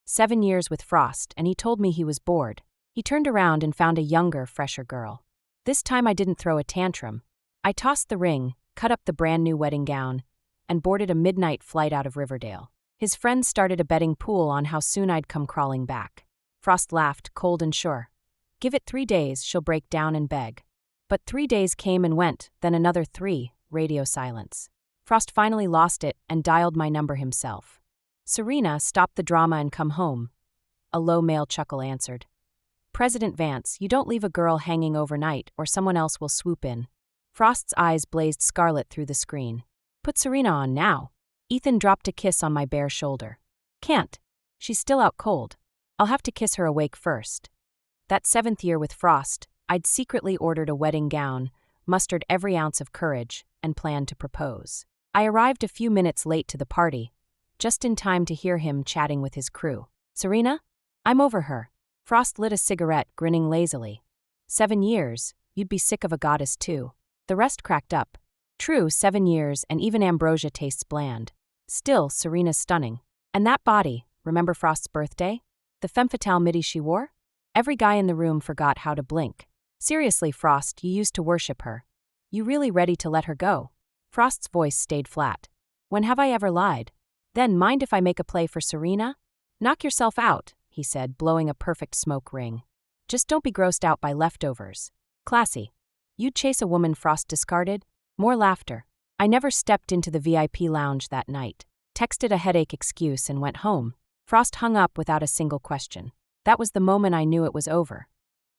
7 years with Frost, and he told me he was bored. He turned around and found a younger, fresher girl. This time I didn't throw a tantrum. I tossed the ring, cut up the brand new wedding gown, and boarded a midnight flight out of Riverdale. His friends started a betting pool on how soon I'd come crawling back. Frost laughed, cold and sure. Give it 3 days, she'll break down and beg. But 3 days came and went, then another 3, radio silence. Frost finally lost it and dialed my number himself. Serena, stop the drama and come home. A low male chuckle answered. President Vance, you don't leave a girl hanging overnight or someone else will swoop in. Frost's eyes blazed scarlet through the screen. Put Serena on now. Ethan dropped a kiss on my bare shoulder. Can't. She's still out cold. I'll have to kiss her awake first. That 7th year with Frost, I'd secretly ordered a wedding gown, mustered every ounce of courage, and planned to propose. I arrived a few minutes late to the party, just in time to hear him chatting with his crew. Serena? I'm over her. Frost lit a cigarette, grinning lazily. 7 years, you'd be sick of a goddess too. The rest cracked up. True, 7 years, and even ambrosia tastes bland. Still, Serena's stunning. And that body, remember Frost's birthday? The femme fatale midi she wore? Every guy in the room forgot how to blink. Seriously, Frost, you used to worship her. You really ready to let her go? Frost's voice stayed flat. When have I ever lied? Then mind if I make a play for Serena? Knock yourself out, he said, blowing a perfect smoke ring. Just don't be grossed out by leftovers. Classy. You'd chase a woman Frost discarded? More laughter. I never stepped into the VIP lounge that night. Texted a headache excuse and went home. Frost hung up without a single question. That was the moment I knew it was over.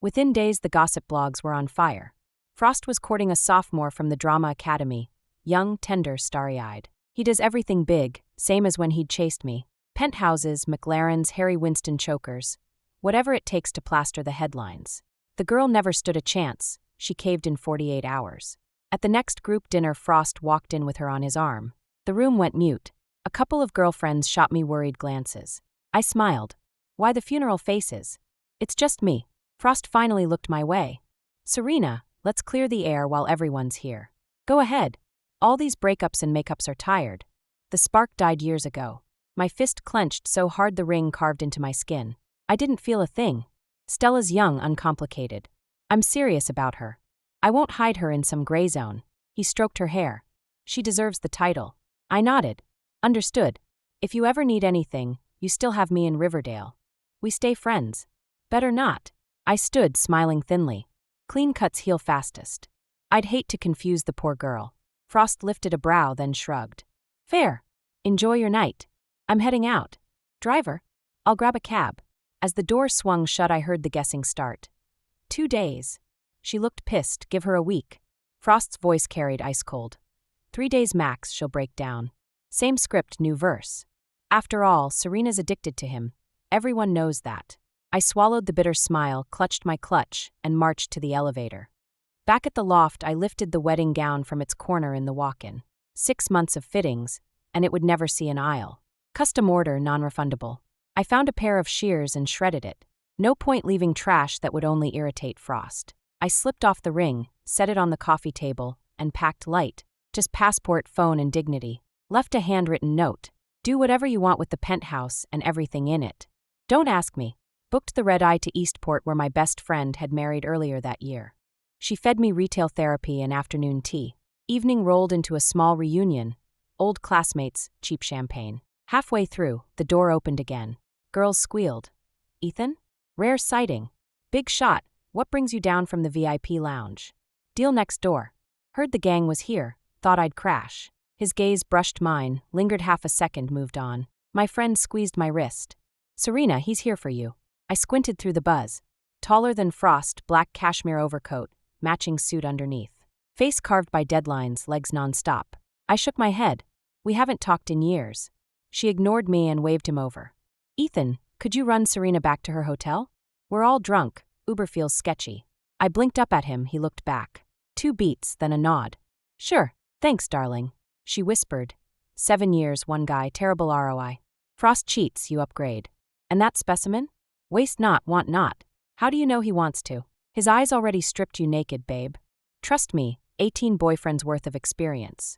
Within days, the gossip blogs were on fire. Frost was courting a sophomore from the Drama Academy, young, tender, starry-eyed. He does everything big, same as when he'd chased me. Penthouses, McLarens, Harry Winston chokers. Whatever it takes to plaster the headlines. The girl never stood a chance. She caved in 48 hours. At the next group dinner, Frost walked in with her on his arm. The room went mute. A couple of girlfriends shot me worried glances. I smiled. Why the funeral faces? It's just me. Frost finally looked my way. Serena, let's clear the air while everyone's here. Go ahead. All these breakups and makeups are tired. The spark died years ago. My fist clenched so hard the ring carved into my skin. I didn't feel a thing. Stella's young, uncomplicated. I'm serious about her. I won't hide her in some gray zone. He stroked her hair. She deserves the title. I nodded. Understood. If you ever need anything, you still have me in Riverdale. We stay friends. Better not. I stood, smiling thinly. Clean cuts heal fastest. I'd hate to confuse the poor girl. Frost lifted a brow, then shrugged. Fair. Enjoy your night. I'm heading out. Driver? I'll grab a cab. As the door swung shut, I heard the guessing start. 2 days. She looked pissed. Give her a week. Frost's voice carried ice cold. 3 days max, she'll break down. Same script, new verse. After all, Serena's addicted to him. Everyone knows that. I swallowed the bitter smile, clutched my clutch, and marched to the elevator. Back at the loft, I lifted the wedding gown from its corner in the walk-in. 6 months of fittings, and it would never see an aisle. Custom order, non-refundable. I found a pair of shears and shredded it. No point leaving trash that would only irritate Frost. I slipped off the ring, set it on the coffee table, and packed light. Just passport, phone, and dignity. Left a handwritten note. Do whatever you want with the penthouse and everything in it. Don't ask me. Booked the red-eye to Eastport where my best friend had married earlier that year. She fed me retail therapy and afternoon tea. Evening rolled into a small reunion. Old classmates, cheap champagne. Halfway through, the door opened again. Girls squealed. Ethan? Rare sighting. Big shot. What brings you down from the VIP lounge? Deal next door. Heard the gang was here. Thought I'd crash. His gaze brushed mine, lingered half a second, moved on. My friend squeezed my wrist. Serena, he's here for you. I squinted through the buzz. Taller than Frost, black cashmere overcoat, matching suit underneath. Face carved by deadlines, legs nonstop. I shook my head. We haven't talked in years. She ignored me and waved him over. Ethan, could you run Serena back to her hotel? We're all drunk. Uber feels sketchy. I blinked up at him, he looked back. 2 beats, then a nod. Sure, thanks, darling. She whispered. 7 years, 1 guy, terrible ROI. Frost cheats, you upgrade. And that specimen? Waste not, want not. How do you know he wants to? His eyes already stripped you naked, babe. Trust me, 18 boyfriends worth of experience.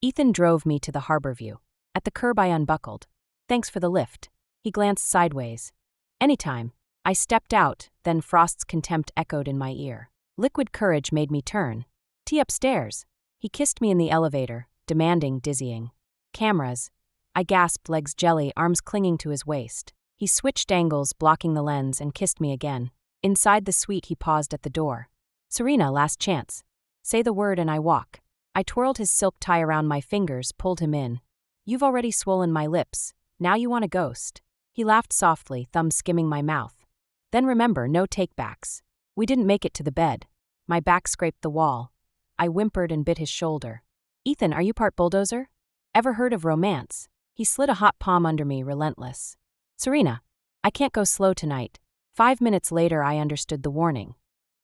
Ethan drove me to the harbor view. At the curb I unbuckled. Thanks for the lift. He glanced sideways. Anytime. I stepped out, then Frost's contempt echoed in my ear. Liquid courage made me turn. Tea upstairs. He kissed me in the elevator, demanding, dizzying. Cameras. I gasped, legs jelly, arms clinging to his waist. He switched angles, blocking the lens, and kissed me again. Inside the suite, he paused at the door. Serena, last chance. Say the word and I walk. I twirled his silk tie around my fingers, pulled him in. You've already swollen my lips. Now you want a ghost. He laughed softly, thumb skimming my mouth. Then remember, no takebacks. We didn't make it to the bed. My back scraped the wall. I whimpered and bit his shoulder. Ethan, are you part bulldozer? Ever heard of romance? He slid a hot palm under me, relentless. Serena, I can't go slow tonight. 5 minutes later, I understood the warning.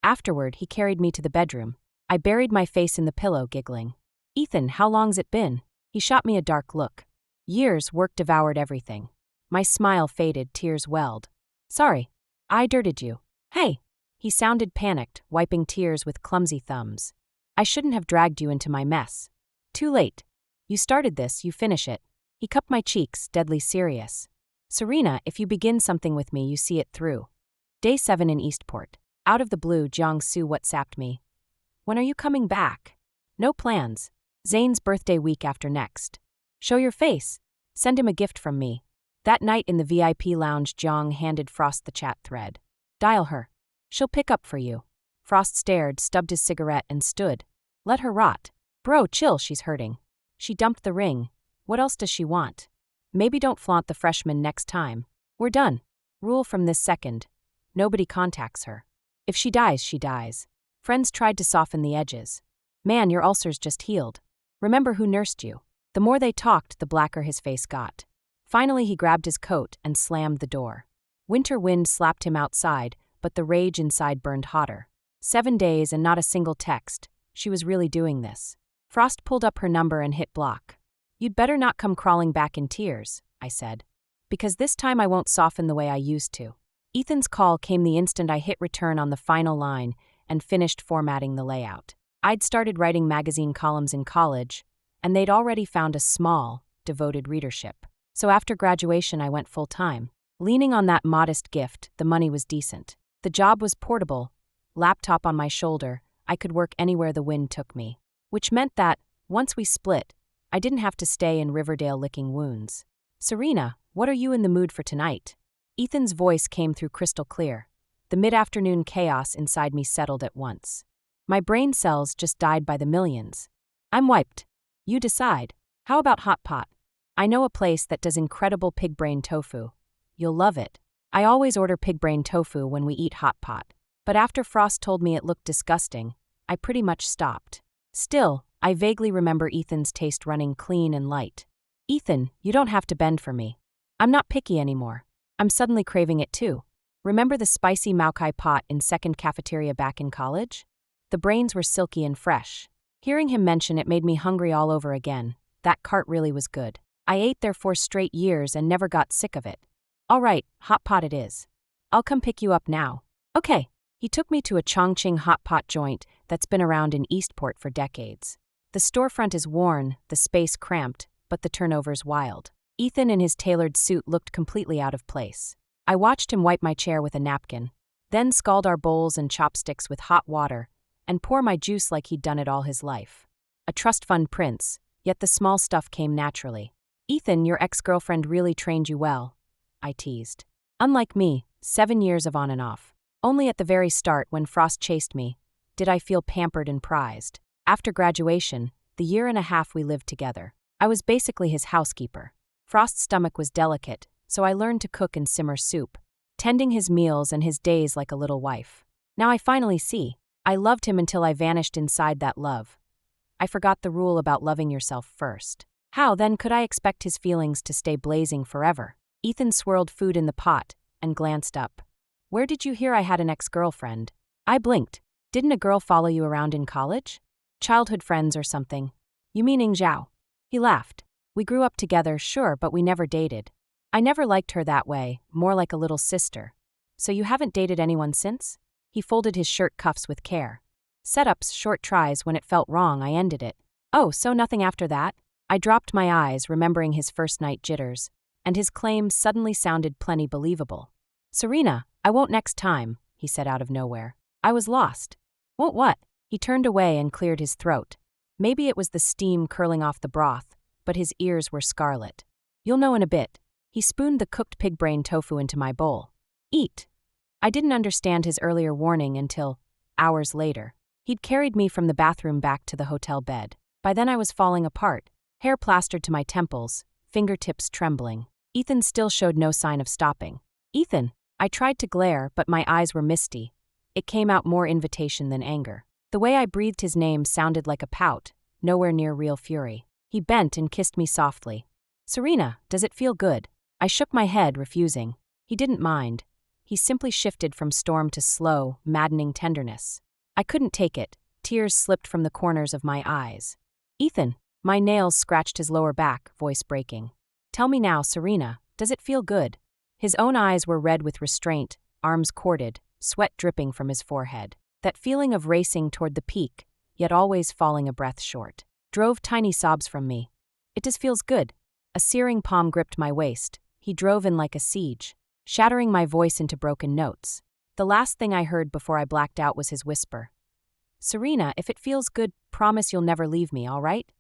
Afterward, he carried me to the bedroom. I buried my face in the pillow, giggling. Ethan, how long's it been? He shot me a dark look. Years, work devoured everything. My smile faded, tears welled. Sorry, I dirted you. Hey! He sounded panicked, wiping tears with clumsy thumbs. I shouldn't have dragged you into my mess. Too late. You started this, you finish it. He cupped my cheeks, deadly serious. Serena, if you begin something with me, you see it through. Day 7 in Eastport. Out of the blue, Jiangsu WhatsApped me. When are you coming back? No plans. Zane's birthday week after next. Show your face. Send him a gift from me. That night in the VIP lounge, Jiang handed Frost the chat thread. Dial her. She'll pick up for you. Frost stared, stubbed his cigarette, and stood. Let her rot. Bro, chill, she's hurting. She dumped the ring. What else does she want? Maybe don't flaunt the freshman next time. We're done. Rule from this second. Nobody contacts her. If she dies, she dies. Friends tried to soften the edges. Man, your ulcer's just healed. Remember who nursed you. The more they talked, the blacker his face got. Finally, he grabbed his coat and slammed the door. Winter wind slapped him outside, but the rage inside burned hotter. 7 days and not a single text. She was really doing this. Frost pulled up her number and hit block. You'd better not come crawling back in tears, I said. Because this time I won't soften the way I used to. Ethan's call came the instant I hit return on the final line and finished formatting the layout. I'd started writing magazine columns in college, and they'd already found a small, devoted readership. So after graduation, I went full-time. Leaning on that modest gift, the money was decent. The job was portable. Laptop on my shoulder, I could work anywhere the wind took me. Which meant that, once we split, I didn't have to stay in Riverdale licking wounds. Serena, what are you in the mood for tonight? Ethan's voice came through crystal clear. The mid-afternoon chaos inside me settled at once. My brain cells just died by the millions. I'm wiped. You decide. How about hot pot? I know a place that does incredible pig brain tofu. You'll love it. I always order pig brain tofu when we eat hot pot. But after Frost told me it looked disgusting, I pretty much stopped. Still, I vaguely remember Ethan's taste running clean and light. Ethan, you don't have to bend for me. I'm not picky anymore. I'm suddenly craving it too. Remember the spicy Maokai pot in second cafeteria back in college? The brains were silky and fresh. Hearing him mention it made me hungry all over again. That cart really was good. I ate there 4 straight years and never got sick of it. All right, hot pot it is. I'll come pick you up now. Okay. He took me to a Chongqing hot pot joint that's been around in Eastport for decades. The storefront is worn, the space cramped, but the turnover's wild. Ethan in his tailored suit looked completely out of place. I watched him wipe my chair with a napkin, then scald our bowls and chopsticks with hot water, and pour my juice like he'd done it all his life. A trust fund prince, yet the small stuff came naturally. Ethan, your ex-girlfriend really trained you well, I teased. Unlike me, 7 years of on and off. Only at the very start, when Frost chased me, did I feel pampered and prized. After graduation, the 1.5 years we lived together, I was basically his housekeeper. Frost's stomach was delicate, so I learned to cook and simmer soup, tending his meals and his days like a little wife. Now I finally see. I loved him until I vanished inside that love. I forgot the rule about loving yourself first. How, then, could I expect his feelings to stay blazing forever? Ethan swirled food in the pot and glanced up. Where did you hear I had an ex-girlfriend? I blinked. Didn't a girl follow you around in college? Childhood friends or something. You mean Ing Zhao? He laughed. We grew up together, sure, but we never dated. I never liked her that way, more like a little sister. So you haven't dated anyone since? He folded his shirt cuffs with care. Setups, short tries, when it felt wrong, I ended it. Oh, so nothing after that? I dropped my eyes, remembering his first night jitters. and his claim suddenly sounded plenty believable. "Serena, I won't next time," he said out of nowhere. I was lost. "Won't what?" He turned away and cleared his throat. Maybe it was the steam curling off the broth, but his ears were scarlet. "You'll know in a bit." He spooned the cooked pig brain tofu into my bowl. "Eat." I didn't understand his earlier warning until, hours later, he'd carried me from the bathroom back to the hotel bed. By then I was falling apart, hair plastered to my temples, fingertips trembling. Ethan still showed no sign of stopping. "Ethan!" I tried to glare, but my eyes were misty. It came out more invitation than anger. The way I breathed his name sounded like a pout, nowhere near real fury. He bent and kissed me softly. "Serena, does it feel good?" I shook my head, refusing. He didn't mind. He simply shifted from storm to slow, maddening tenderness. I couldn't take it. Tears slipped from the corners of my eyes. "Ethan!" My nails scratched his lower back, voice breaking. "Tell me now, Serena, does it feel good?" His own eyes were red with restraint, arms corded, sweat dripping from his forehead. That feeling of racing toward the peak, yet always falling a breath short, drove tiny sobs from me. "It just feels good." A searing palm gripped my waist. He drove in like a siege, shattering my voice into broken notes. The last thing I heard before I blacked out was his whisper. "Serena, if it feels good, promise you'll never leave me, all right?"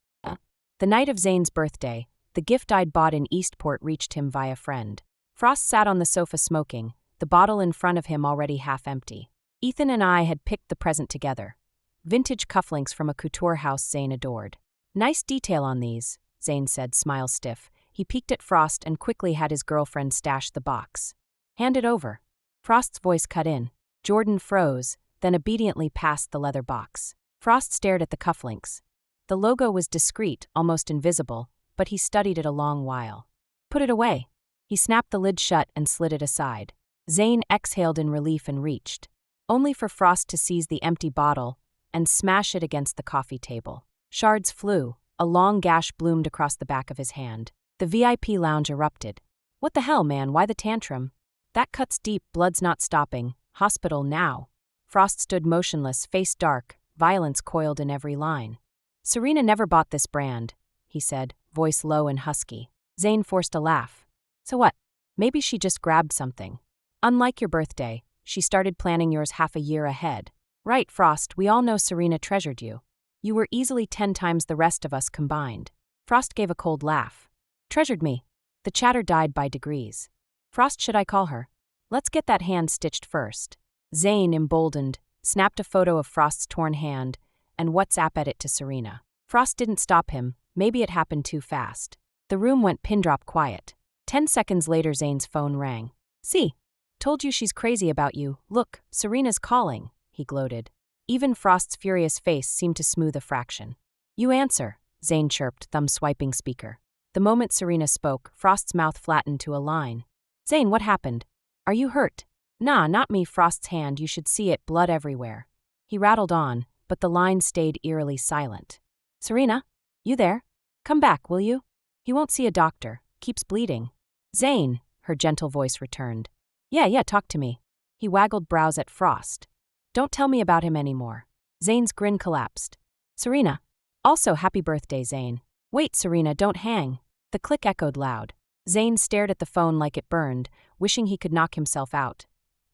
The night of Zane's birthday, the gift I'd bought in Eastport reached him via friend. Frost sat on the sofa smoking, the bottle in front of him already half empty. Ethan and I had picked the present together. Vintage cufflinks from a couture house Zane adored. "Nice detail on these," Zane said, smile stiff. He peeked at Frost and quickly had his girlfriend stash the box. "Hand it over." Frost's voice cut in. Jordan froze, then obediently passed the leather box. Frost stared at the cufflinks. The logo was discreet, almost invisible, but he studied it a long while. "Put it away." He snapped the lid shut and slid it aside. Zane exhaled in relief and reached, only for Frost to seize the empty bottle and smash it against the coffee table. Shards flew. A long gash bloomed across the back of his hand. The VIP lounge erupted. "What the hell, man? Why the tantrum?" "That cuts deep, blood's not stopping. Hospital now." Frost stood motionless, face dark, violence coiled in every line. "Serena never bought this brand," he said, voice low and husky. Zane forced a laugh. "So what? Maybe she just grabbed something. Unlike your birthday, she started planning yours half a year ahead." "Right, Frost, we all know Serena treasured you. You were easily 10 times the rest of us combined." Frost gave a cold laugh. "Treasured me." The chatter died by degrees. "Frost should I call her? Let's get that hand stitched first." Zane, emboldened, snapped a photo of Frost's torn hand and WhatsApped it to Serena. Frost didn't stop him. Maybe it happened too fast. The room went pin-drop quiet. 10 seconds later Zane's phone rang. "See? Told you she's crazy about you. Look, Serena's calling," he gloated. Even Frost's furious face seemed to smooth a fraction. "You answer," Zane chirped, thumb swiping speaker. The moment Serena spoke, Frost's mouth flattened to a line. "Zane, what happened? Are you hurt?" "Nah, not me." Frost's hand, you should see it, blood everywhere. He rattled on, but the line stayed eerily silent. "Serena? You there? Come back, will you? He won't see a doctor. Keeps bleeding." "Zane," her gentle voice returned. Yeah, talk to me." He waggled brows at Frost. "Don't tell me about him anymore." Zane's grin collapsed. "Serena. Also, happy birthday, Zane." "Wait, Serena, don't hang." The click echoed loud. Zane stared at the phone like it burned, wishing he could knock himself out.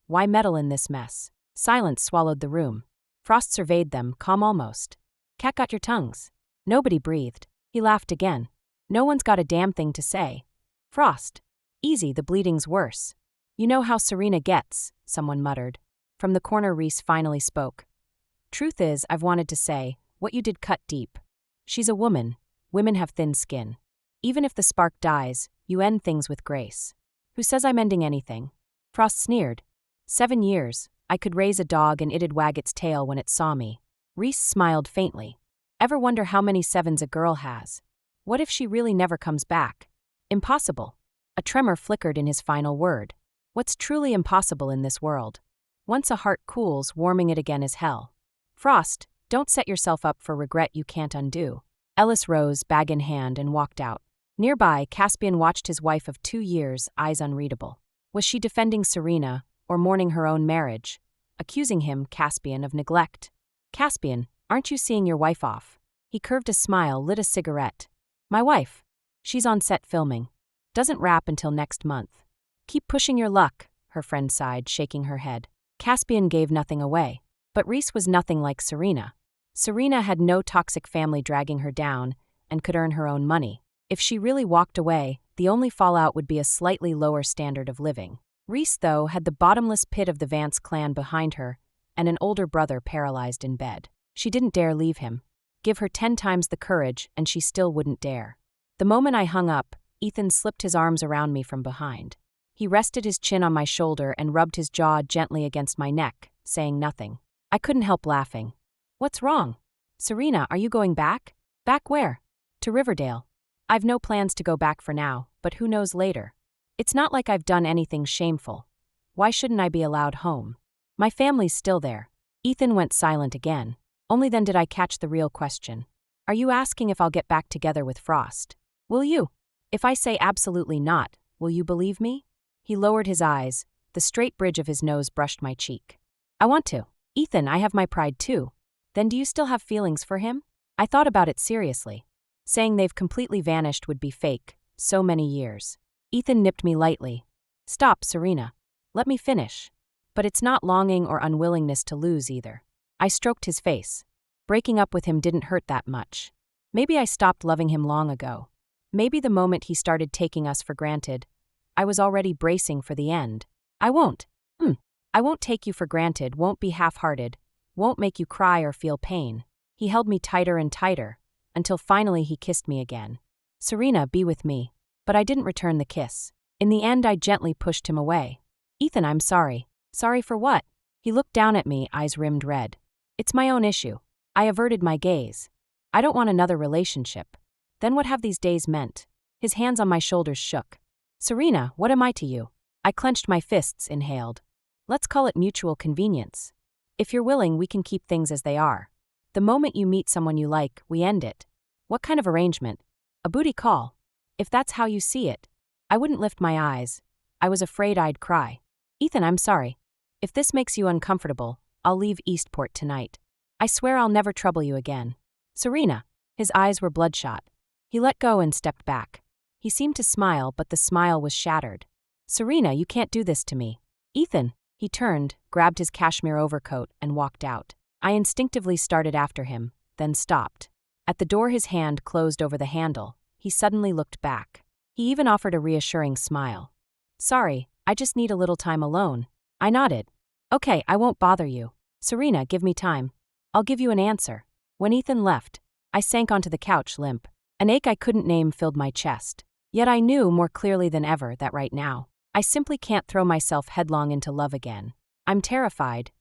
Why meddle in this mess? Silence swallowed the room. Frost surveyed them, calm almost. "Cat got your tongues." Nobody breathed. He laughed again. "No one's got a damn thing to say." "Frost. Easy, the bleeding's worse." "You know how Serena gets," someone muttered. From the corner Reese finally spoke. "Truth is, I've wanted to say, what you did cut deep. She's a woman. Women have thin skin. Even if the spark dies, you end things with grace." "Who says I'm ending anything?" Frost sneered. 7 years. I could raise a dog and it'd wag its tail when it saw me. Reese smiled faintly. "Ever wonder how many sevens a girl has? What if she really never comes back?" "Impossible." A tremor flickered in his final word. What's truly impossible in this world? Once a heart cools, warming it again is hell. "Frost, don't set yourself up for regret you can't undo." Ellis rose, bag in hand, and walked out. Nearby, Caspian watched his wife of 2 years, eyes unreadable. Was she defending Serena, or mourning her own marriage? Accusing him, Caspian, of neglect. "Caspian, aren't you seeing your wife off?" He curved a smile, lit a cigarette. "My wife? She's on set filming." Doesn't wrap until next month. Keep pushing your luck, her friend sighed, shaking her head. Caspian gave nothing away. But Reese was nothing like Serena. Serena had no toxic family dragging her down and could earn her own money. If she really walked away, the only fallout would be a slightly lower standard of living. Reese, though, had the bottomless pit of the Vance clan behind her and an older brother paralyzed in bed. She didn't dare leave him. Give her 10 times the courage and she still wouldn't dare. The moment I hung up, Ethan slipped his arms around me from behind. He rested his chin on my shoulder and rubbed his jaw gently against my neck, saying nothing. I couldn't help laughing. What's wrong? Serena, are you going back? Back where? To Riverdale. I've no plans to go back for now, but who knows later. It's not like I've done anything shameful. Why shouldn't I be allowed home? My family's still there. Ethan went silent again. Only then did I catch the real question. Are you asking if I'll get back together with Frost? Will you? If I say absolutely not, will you believe me? He lowered his eyes. The straight bridge of his nose brushed my cheek. I want to. Ethan, I have my pride too. Then do you still have feelings for him? I thought about it seriously. Saying they've completely vanished would be fake. So many years. Ethan nipped me lightly. Stop, Serena. Let me finish. But it's not longing or unwillingness to lose either. I stroked his face. Breaking up with him didn't hurt that much. Maybe I stopped loving him long ago. Maybe the moment he started taking us for granted, I was already bracing for the end. I won't. I won't take you for granted, won't be half-hearted, won't make you cry or feel pain. He held me tighter and tighter, until finally he kissed me again. Serena, be with me. But I didn't return the kiss. In the end, I gently pushed him away. Ethan, I'm sorry. Sorry for what? He looked down at me, eyes rimmed red. It's my own issue. I averted my gaze. I don't want another relationship. Then what have these days meant? His hands on my shoulders shook. Serena, what am I to you? I clenched my fists, inhaled. Let's call it mutual convenience. If you're willing, we can keep things as they are. The moment you meet someone you like, we end it. What kind of arrangement? A booty call. If that's how you see it. I wouldn't lift my eyes. I was afraid I'd cry. Ethan, I'm sorry. If this makes you uncomfortable, I'll leave Eastport tonight. I swear I'll never trouble you again. Serena. His eyes were bloodshot. He let go and stepped back. He seemed to smile, but the smile was shattered. Serena, you can't do this to me. Ethan. He turned, grabbed his cashmere overcoat, and walked out. I instinctively started after him, then stopped. At the door, his hand closed over the handle. He suddenly looked back. He even offered a reassuring smile. Sorry, I just need a little time alone. I nodded. Okay, I won't bother you. Serena, give me time. I'll give you an answer. When Ethan left, I sank onto the couch limp. An ache I couldn't name filled my chest. Yet I knew more clearly than ever that right now, I simply can't throw myself headlong into love again. I'm terrified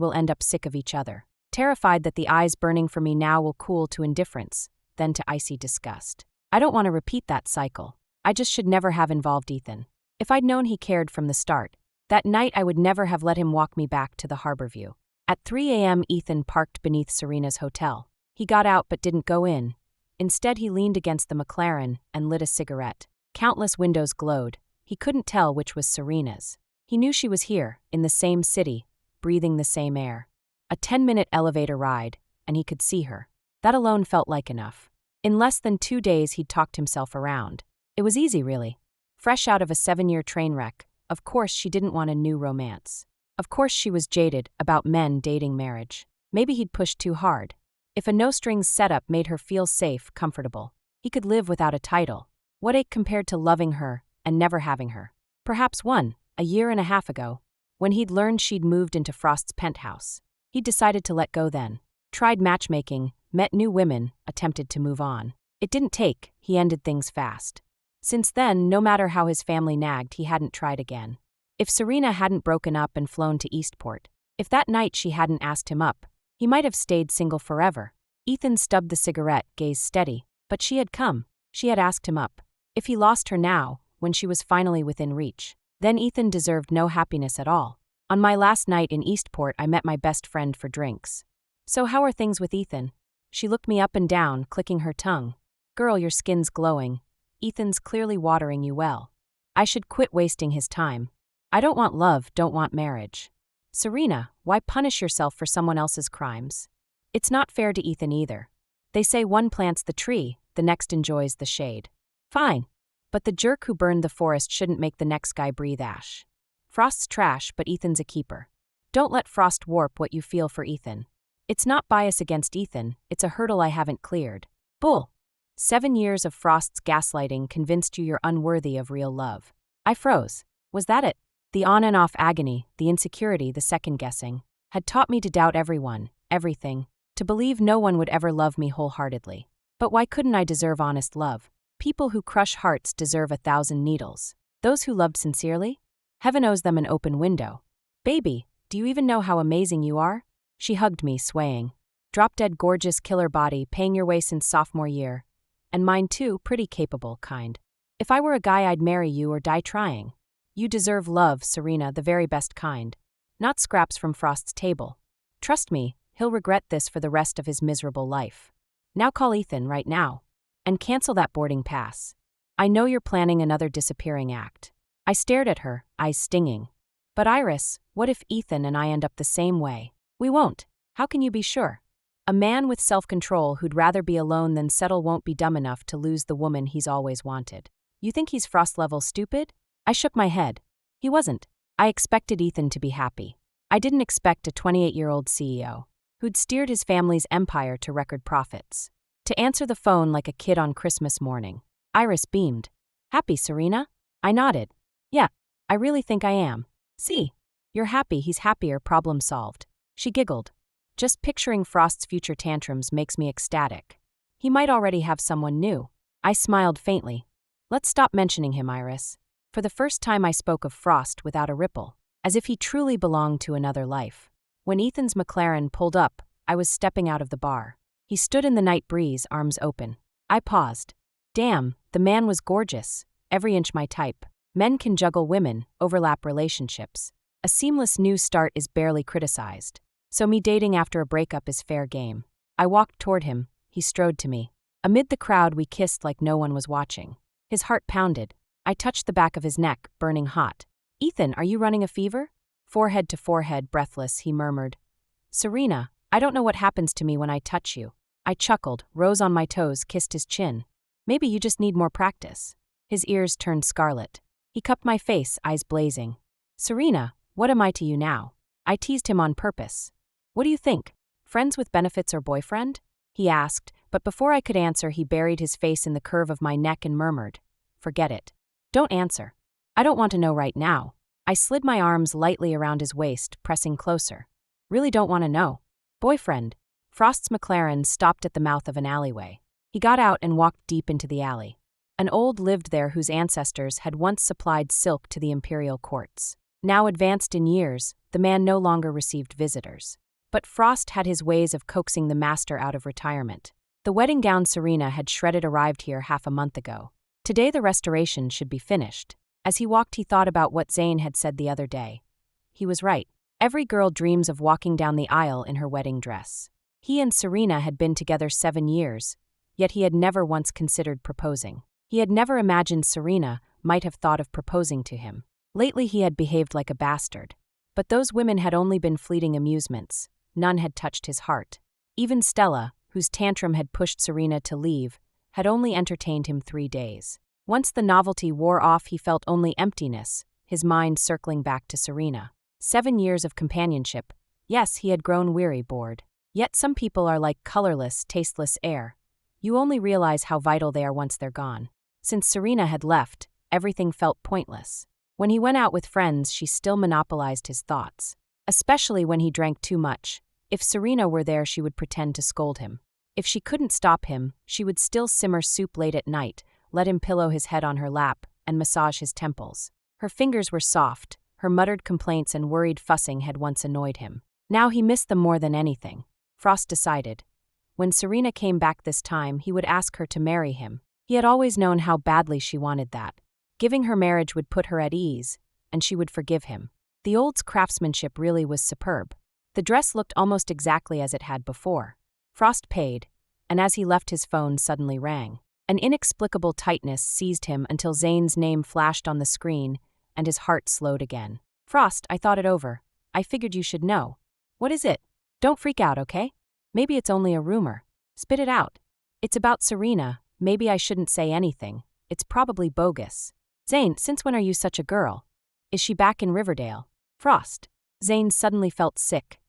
we'll end up sick of each other. Terrified that the eyes burning for me now will cool to indifference, then to icy disgust. I don't want to repeat that cycle. I just should never have involved Ethan. If I'd known he cared from the start, that night I would never have let him walk me back to the Harborview. At 3 a.m. Ethan parked beneath Serena's hotel. He got out but didn't go in. Instead he leaned against the McLaren and lit a cigarette. Countless windows glowed. He couldn't tell which was Serena's. He knew she was here, in the same city, breathing the same air. A 10-minute elevator ride, and he could see her. That alone felt like enough. In less than 2 days he'd talked himself around. It was easy, really. Fresh out of a 7-year train wreck, of course she didn't want a new romance. Of course she was jaded about men dating marriage. Maybe he'd pushed too hard. If a no-strings setup made her feel safe, comfortable, he could live without a title. What ache compared to loving her and never having her? Perhaps a year and a half ago, when he'd learned she'd moved into Frost's penthouse. He'd decided to let go then. Tried matchmaking, met new women, attempted to move on. It didn't take, he ended things fast. Since then, no matter how his family nagged, he hadn't tried again. If Serena hadn't broken up and flown to Eastport, if that night she hadn't asked him up, he might have stayed single forever. Ethan stubbed the cigarette, gaze steady. But she had come. She had asked him up. If he lost her now, when she was finally within reach, then Ethan deserved no happiness at all. On my last night in Eastport, I met my best friend for drinks. So how are things with Ethan? She looked me up and down, clicking her tongue. Girl, your skin's glowing. Ethan's clearly watering you well. I should quit wasting his time. I don't want love, don't want marriage. Serena, why punish yourself for someone else's crimes? It's not fair to Ethan either. They say one plants the tree, the next enjoys the shade. Fine. But the jerk who burned the forest shouldn't make the next guy breathe ash. Frost's trash, but Ethan's a keeper. Don't let Frost warp what you feel for Ethan. It's not bias against Ethan, it's a hurdle I haven't cleared. Bull. 7 years of Frost's gaslighting convinced you you're unworthy of real love. I froze. Was that it? The on and off agony, the insecurity, the second-guessing, had taught me to doubt everyone, everything, to believe no one would ever love me wholeheartedly. But why couldn't I deserve honest love? People who crush hearts deserve 1,000 needles. Those who loved sincerely? Heaven owes them an open window. Baby, do you even know how amazing you are? She hugged me, swaying. Drop-dead gorgeous killer body, paying your way since sophomore year. And mine too, pretty capable, kind. If I were a guy, I'd marry you or die trying. You deserve love, Serena, the very best kind. Not scraps from Frost's table. Trust me, he'll regret this for the rest of his miserable life. Now call Ethan right now. And cancel that boarding pass. I know you're planning another disappearing act. I stared at her, eyes stinging. But Iris, what if Ethan and I end up the same way? We won't. How can you be sure? A man with self-control who'd rather be alone than settle won't be dumb enough to lose the woman he's always wanted. You think he's Frost-level stupid? I shook my head. He wasn't. I expected Ethan to be happy. I didn't expect a 28-year-old CEO who'd steered his family's empire to record profits to answer the phone like a kid on Christmas morning. Iris beamed. Happy, Serena? I nodded. Yeah, I really think I am. See, you're happy, he's happier, problem solved. She giggled. Just picturing Frost's future tantrums makes me ecstatic. He might already have someone new. I smiled faintly. Let's stop mentioning him, Iris. For the first time I spoke of Frost without a ripple, as if he truly belonged to another life. When Ethan's McLaren pulled up, I was stepping out of the bar. He stood in the night breeze, arms open. I paused. Damn, the man was gorgeous, every inch my type. Men can juggle women, overlap relationships. A seamless new start is barely criticized. So me dating after a breakup is fair game. I walked toward him, he strode to me. Amid the crowd we kissed like no one was watching. His heart pounded. I touched the back of his neck, burning hot. Ethan, are you running a fever? Forehead to forehead, breathless, he murmured. Serena, I don't know what happens to me when I touch you. I chuckled, rose on my toes, kissed his chin. Maybe you just need more practice. His ears turned scarlet. He cupped my face, eyes blazing. Serena, what am I to you now? I teased him on purpose. What do you think? Friends with benefits or boyfriend? He asked, but before I could answer he buried his face in the curve of my neck and murmured. Forget it. Don't answer. I don't want to know right now. I slid my arms lightly around his waist, pressing closer. Really don't want to know. Boyfriend. Frost's McLaren stopped at the mouth of an alleyway. He got out and walked deep into the alley. An old lived there whose ancestors had once supplied silk to the imperial courts. Now advanced in years, the man no longer received visitors. But Frost had his ways of coaxing the master out of retirement. The wedding gown Serena had shredded arrived here half a month ago. Today the restoration should be finished. As he walked he thought about what Zane had said the other day. He was right. Every girl dreams of walking down the aisle in her wedding dress. He and Serena had been together 7 years, yet he had never once considered proposing. He had never imagined Serena might have thought of proposing to him. Lately he had behaved like a bastard. But those women had only been fleeting amusements. None had touched his heart. Even Stella, whose tantrum had pushed Serena to leave, had only entertained him 3 days. Once the novelty wore off he felt only emptiness, his mind circling back to Serena. 7 years of companionship. Yes, he had grown weary, bored. Yet some people are like colorless, tasteless air. You only realize how vital they are once they're gone. Since Serena had left, everything felt pointless. When he went out with friends, she still monopolized his thoughts. Especially when he drank too much. If Serena were there, she would pretend to scold him. If she couldn't stop him, she would still simmer soup late at night, let him pillow his head on her lap, and massage his temples. Her fingers were soft. Her muttered complaints and worried fussing had once annoyed him. Now he missed them more than anything. Frost decided. When Serena came back this time, he would ask her to marry him. He had always known how badly she wanted that. Giving her marriage would put her at ease, and she would forgive him. The old's craftsmanship really was superb. The dress looked almost exactly as it had before. Frost paid, and as he left his phone suddenly rang. An inexplicable tightness seized him until Zane's name flashed on the screen, and his heart slowed again. Frost, I thought it over. I figured you should know. What is it? Don't freak out, okay? Maybe it's only a rumor. Spit it out. It's about Serena. Maybe I shouldn't say anything. It's probably bogus. Zane, since when are you such a girl? Is she back in Riverdale? Frost. Zane suddenly felt sick.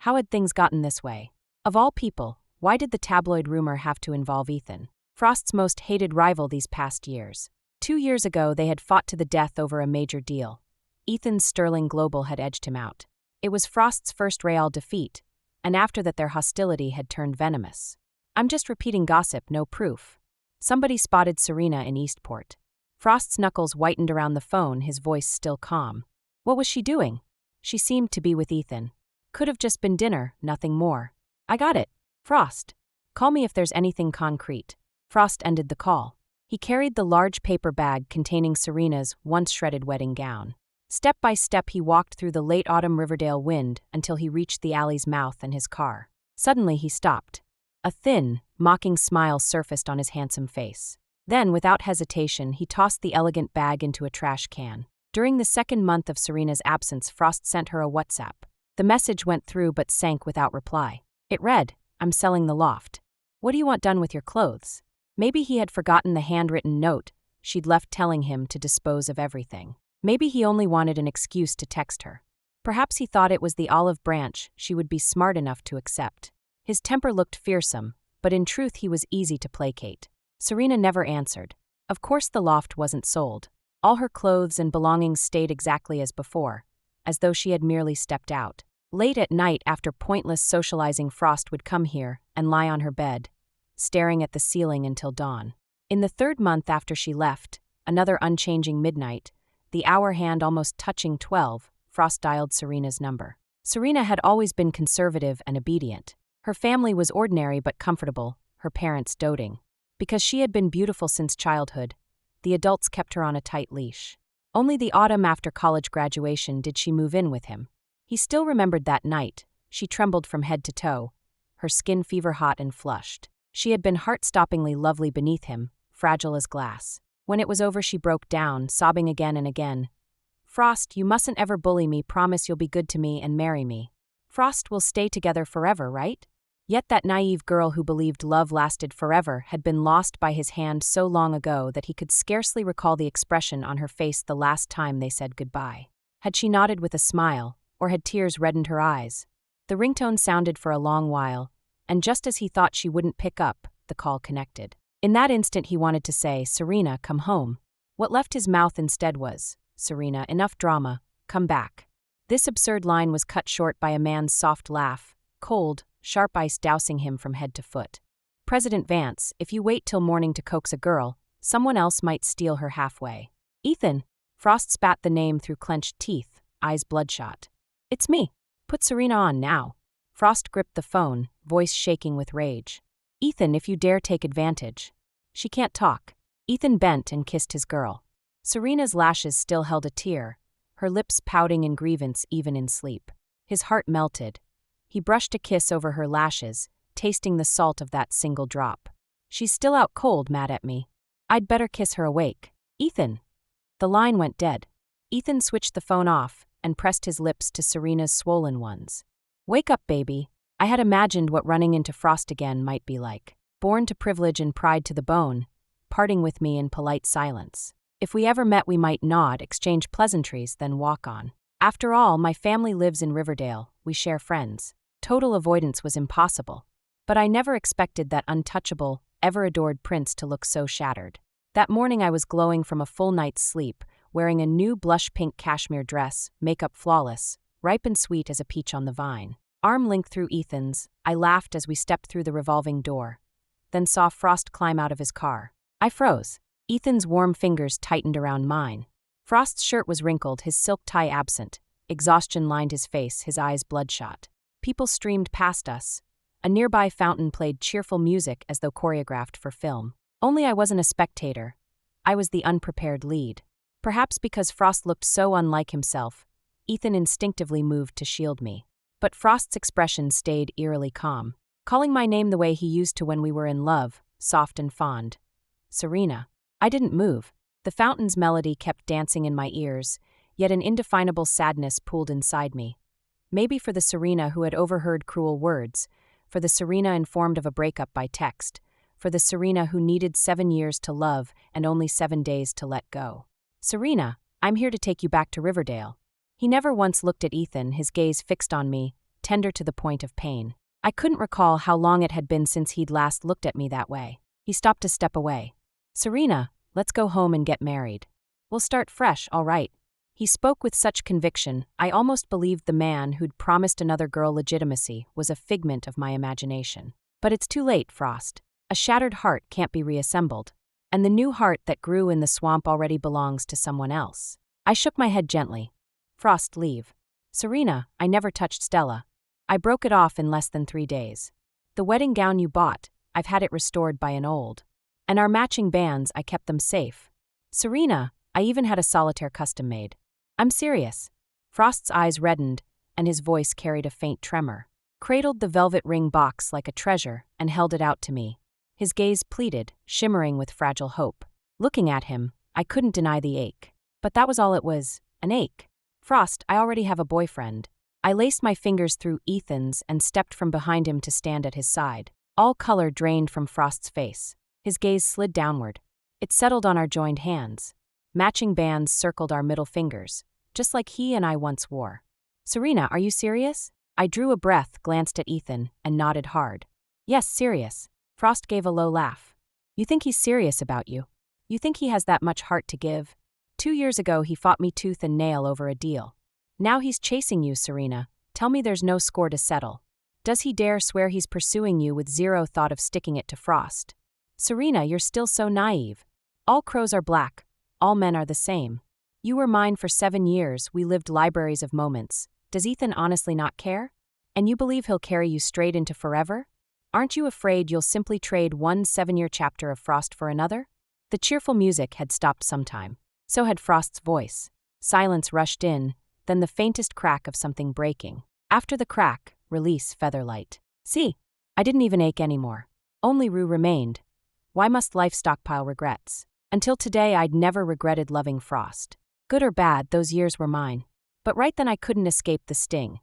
How had things gotten this way? Of all people, why did the tabloid rumor have to involve Ethan? Frost's most hated rival these past years. 2 years ago, they had fought to the death over a major deal. Ethan's sterling global had edged him out. It was Frost's first Real defeat, and after that their hostility had turned venomous. I'm just repeating gossip, no proof. Somebody spotted Serena in Eastport. Frost's knuckles whitened around the phone, his voice still calm. What was she doing? She seemed to be with Ethan. Could have just been dinner, nothing more. I got it. Frost. Call me if there's anything concrete. Frost ended the call. He carried the large paper bag containing Serena's once-shredded wedding gown. Step by step he walked through the late autumn Riverdale wind until he reached the alley's mouth and his car. Suddenly he stopped. A thin, mocking smile surfaced on his handsome face. Then, without hesitation, he tossed the elegant bag into a trash can. During the second month of Serena's absence, Frost sent her a WhatsApp. The message went through but sank without reply. It read, "I'm selling the loft. What do you want done with your clothes?" Maybe he had forgotten the handwritten note she'd left telling him to dispose of everything. Maybe he only wanted an excuse to text her. Perhaps he thought it was the olive branch she would be smart enough to accept. His temper looked fearsome, but in truth he was easy to placate. Serena never answered. Of course the loft wasn't sold. All her clothes and belongings stayed exactly as before, as though she had merely stepped out. Late at night, after pointless socializing, Frost would come here and lie on her bed, staring at the ceiling until dawn. In the third month after she left, another unchanging midnight, the hour hand almost touching 12, Frost dialed Serena's number. Serena had always been conservative and obedient. Her family was ordinary but comfortable, her parents doting. Because she had been beautiful since childhood, the adults kept her on a tight leash. Only the autumn after college graduation did she move in with him. He still remembered that night. She trembled from head to toe, her skin fever-hot and flushed. She had been heart-stoppingly lovely beneath him, fragile as glass. When it was over, she broke down, sobbing again and again. "Frost, you mustn't ever bully me. Promise you'll be good to me and marry me. Frost, will stay together forever, right?" Yet that naive girl who believed love lasted forever had been lost by his hand so long ago that he could scarcely recall the expression on her face the last time they said goodbye. Had she nodded with a smile, or had tears reddened her eyes? The ringtone sounded for a long while, and just as he thought she wouldn't pick up, the call connected. In that instant he wanted to say, "Serena, come home." What left his mouth instead was, "Serena, enough drama, come back." This absurd line was cut short by a man's soft laugh, cold, sharp ice dousing him from head to foot. "President Vance, if you wait till morning to coax a girl, someone else might steal her halfway." "Ethan." Frost spat the name through clenched teeth, eyes bloodshot. "It's me. Put Serena on now." Frost gripped the phone, voice shaking with rage. "Ethan, if you dare take advantage." "She can't talk." Ethan bent and kissed his girl. Serena's lashes still held a tear, her lips pouting in grievance even in sleep. His heart melted. He brushed a kiss over her lashes, tasting the salt of that single drop. "She's still out cold, mad at me. I'd better kiss her awake." "Ethan." The line went dead. Ethan switched the phone off and pressed his lips to Serena's swollen ones. "Wake up, baby." I had imagined what running into Frost again might be like. Born to privilege and pride to the bone, parting with me in polite silence. If we ever met, we might nod, exchange pleasantries, then walk on. After all, my family lives in Riverdale, we share friends. Total avoidance was impossible. But I never expected that untouchable, ever-adored prince to look so shattered. That morning I was glowing from a full night's sleep, wearing a new blush-pink cashmere dress, makeup flawless, ripe and sweet as a peach on the vine. Arm linked through Ethan's, I laughed as we stepped through the revolving door, then saw Frost climb out of his car. I froze. Ethan's warm fingers tightened around mine. Frost's shirt was wrinkled, his silk tie absent. Exhaustion lined his face, his eyes bloodshot. People streamed past us. A nearby fountain played cheerful music as though choreographed for film. Only I wasn't a spectator. I was the unprepared lead. Perhaps because Frost looked so unlike himself, Ethan instinctively moved to shield me. But Frost's expression stayed eerily calm, calling my name the way he used to when we were in love, soft and fond. "Serena." I didn't move. The fountain's melody kept dancing in my ears, yet an indefinable sadness pooled inside me. Maybe for the Serena who had overheard cruel words, for the Serena informed of a breakup by text, for the Serena who needed 7 years to love and only 7 days to let go. Serena, I'm here to take you back to Riverdale. He never once looked at Ethan, his gaze fixed on me, tender to the point of pain. I couldn't recall how long it had been since he'd last looked at me that way. He stopped a step away. Serena, let's go home and get married. We'll start fresh, all right. He spoke with such conviction, I almost believed the man who'd promised another girl legitimacy was a figment of my imagination. But it's too late, Frost. A shattered heart can't be reassembled. And the new heart that grew in the swamp already belongs to someone else. I shook my head gently. Frost, leave. Serena, I never touched Stella. I broke it off in less than 3 days. The wedding gown you bought, I've had it restored by an old. And our matching bands, I kept them safe. Serena, I even had a solitaire custom made. I'm serious. Frost's eyes reddened, and his voice carried a faint tremor. Cradled the velvet ring box like a treasure and held it out to me. His gaze pleaded, shimmering with fragile hope. Looking at him, I couldn't deny the ache. But that was all it was, an ache. Frost, I already have a boyfriend. I laced my fingers through Ethan's and stepped from behind him to stand at his side. All color drained from Frost's face. His gaze slid downward. It settled on our joined hands. Matching bands circled our middle fingers, just like he and I once wore. Serena, are you serious? I drew a breath, glanced at Ethan, and nodded hard. Yes, serious. Frost gave a low laugh. You think he's serious about you? You think he has that much heart to give? 2 years ago he fought me tooth and nail over a deal. Now he's chasing you, Serena. Tell me there's no score to settle. Does he dare swear he's pursuing you with zero thought of sticking it to Frost? Serena, you're still so naive. All crows are black. All men are the same. You were mine for 7 years, we lived libraries of moments. Does Ethan honestly not care? And you believe he'll carry you straight into forever? Aren't you afraid you'll simply trade one 7-year chapter of Frost for another? The cheerful music had stopped sometime. So had Frost's voice. Silence rushed in, then the faintest crack of something breaking. After the crack, release featherlight. See, I didn't even ache anymore. Only Rue remained. Why must life stockpile regrets? Until today I'd never regretted loving Frost. Good or bad, those years were mine. But right then I couldn't escape the sting.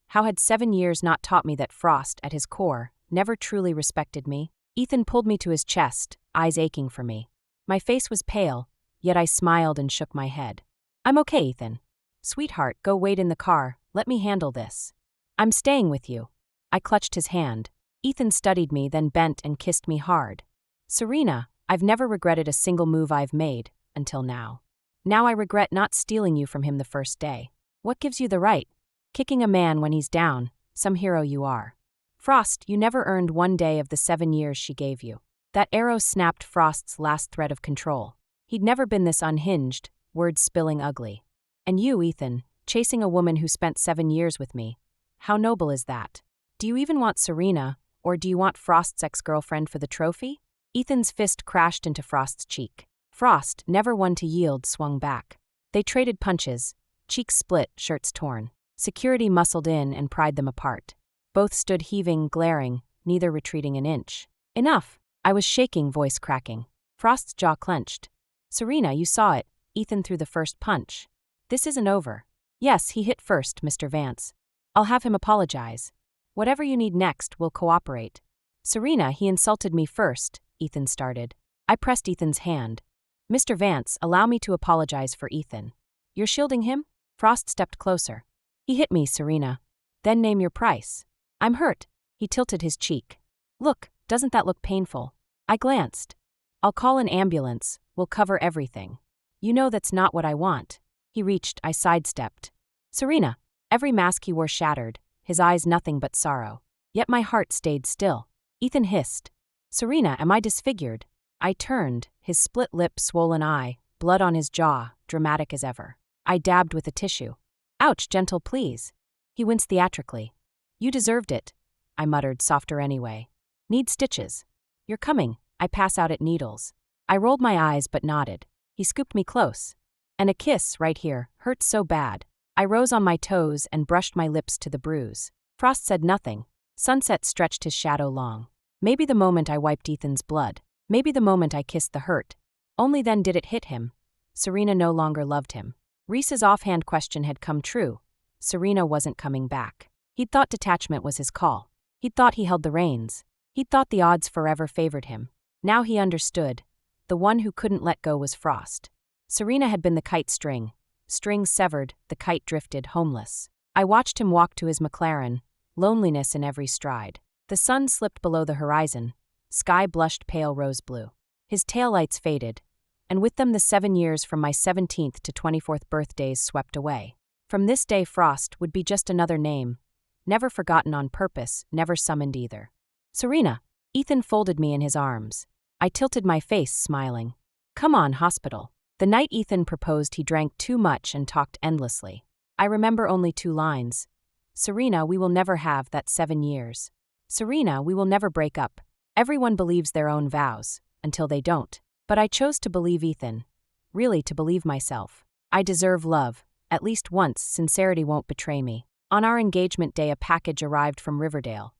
How had 7 years not taught me that Frost, at his core, never truly respected me? Ethan pulled me to his chest, eyes aching for me. My face was pale, yet I smiled and shook my head. I'm okay, Ethan. Sweetheart, go wait in the car, let me handle this. I'm staying with you. I clutched his hand. Ethan studied me, then bent and kissed me hard. Serena, I've never regretted a single move I've made, until now. Now I regret not stealing you from him the first day. What gives you the right? Kicking a man when he's down, some hero you are. Frost, you never earned 1 day of the 7 years she gave you. That arrow snapped Frost's last thread of control. He'd never been this unhinged, words spilling ugly. And you, Ethan, chasing a woman who spent 7 years with me. How noble is that? Do you even want Serena, or do you want Frost's ex-girlfriend for the trophy? Ethan's fist crashed into Frost's cheek. Frost, never one to yield, swung back. They traded punches, cheeks split, shirts torn. Security muscled in and pried them apart. Both stood heaving, glaring, neither retreating an inch. Enough! I was shaking, voice cracking. Frost's jaw clenched. Serena, you saw it. Ethan threw the first punch. This isn't over. Yes, he hit first, Mr. Vance. I'll have him apologize. Whatever you need next, we'll cooperate. Serena, he insulted me first, Ethan started. I pressed Ethan's hand. Mr. Vance, allow me to apologize for Ethan. You're shielding him? Frost stepped closer. He hit me, Serena. Then name your price. I'm hurt. He tilted his cheek. Look, doesn't that look painful? I glanced. I'll call an ambulance. We'll cover everything. You know that's not what I want. He reached, I sidestepped. Serena. Every mask he wore shattered, his eyes nothing but sorrow. Yet my heart stayed still. Ethan hissed. Serena, am I disfigured? I turned, his split lip, swollen eye, blood on his jaw, dramatic as ever. I dabbed with a tissue. Ouch, gentle, please. He winced theatrically. You deserved it, I muttered, softer anyway. Need stitches. You're coming. I pass out at needles. I rolled my eyes but nodded. He scooped me close. And a kiss, right here, hurt so bad. I rose on my toes and brushed my lips to the bruise. Frost said nothing. Sunset stretched his shadow long. Maybe the moment I wiped Ethan's blood. Maybe the moment I kissed the hurt. Only then did it hit him. Serena no longer loved him. Reese's offhand question had come true. Serena wasn't coming back. He'd thought detachment was his call. He'd thought he held the reins. He'd thought the odds forever favored him. Now he understood. The one who couldn't let go was Frost. Serena had been the kite string. String severed, the kite drifted, homeless. I watched him walk to his McLaren, loneliness in every stride. The sun slipped below the horizon. Sky blushed pale rose blue. His taillights faded, and with them the 7 years from my 17th to 24th birthdays swept away. From this day Frost would be just another name, never forgotten on purpose, never summoned either. Serena. Ethan folded me in his arms. I tilted my face, smiling. Come on, hospital. The night Ethan proposed, he drank too much and talked endlessly. I remember only 2 lines. Serena, we will never have that 7 years. Serena, we will never break up. Everyone believes their own vows, until they don't. But I chose to believe Ethan. Really, to believe myself. I deserve love. At least once, sincerity won't betray me. On our engagement day, a package arrived from Riverdale.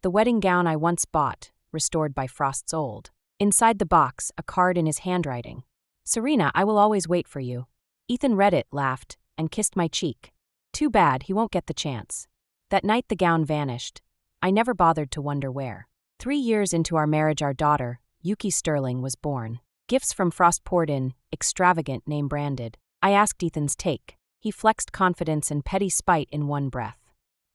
The wedding gown I once bought, restored by Frost's old. Inside the box, a card in his handwriting. Serena, I will always wait for you. Ethan read it, laughed, and kissed my cheek. Too bad, he won't get the chance. That night the gown vanished. I never bothered to wonder where. 3 years into our marriage, our daughter, Yuki Sterling, was born. Gifts from Frost poured in, extravagant, name-branded. I asked Ethan's take. He flexed confidence and petty spite in one breath.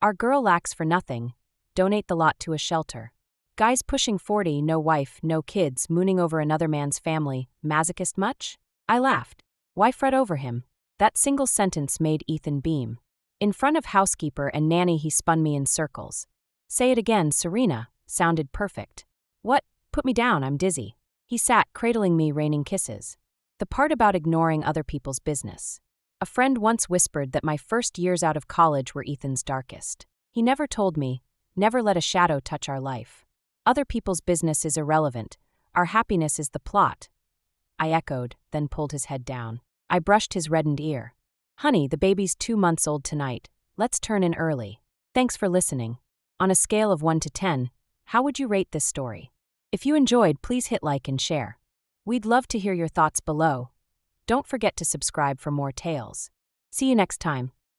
Our girl lacks for nothing. Donate the lot to a shelter. Guys pushing 40, no wife, no kids, mooning over another man's family, masochist much? I laughed. Why fret over him? That single sentence made Ethan beam. In front of housekeeper and nanny he spun me in circles. Say it again, Serena, sounded perfect. What? Put me down, I'm dizzy. He sat, cradling me, raining kisses. The part about ignoring other people's business. A friend once whispered that my first years out of college were Ethan's darkest. He never told me, never let a shadow touch our life. Other people's business is irrelevant. Our happiness is the plot. I echoed, then pulled his head down. I brushed his reddened ear. Honey, the baby's 2 months old tonight. Let's turn in early. Thanks for listening. On a scale of 1 to 10, how would you rate this story? If you enjoyed, please hit like and share. We'd love to hear your thoughts below. Don't forget to subscribe for more tales. See you next time.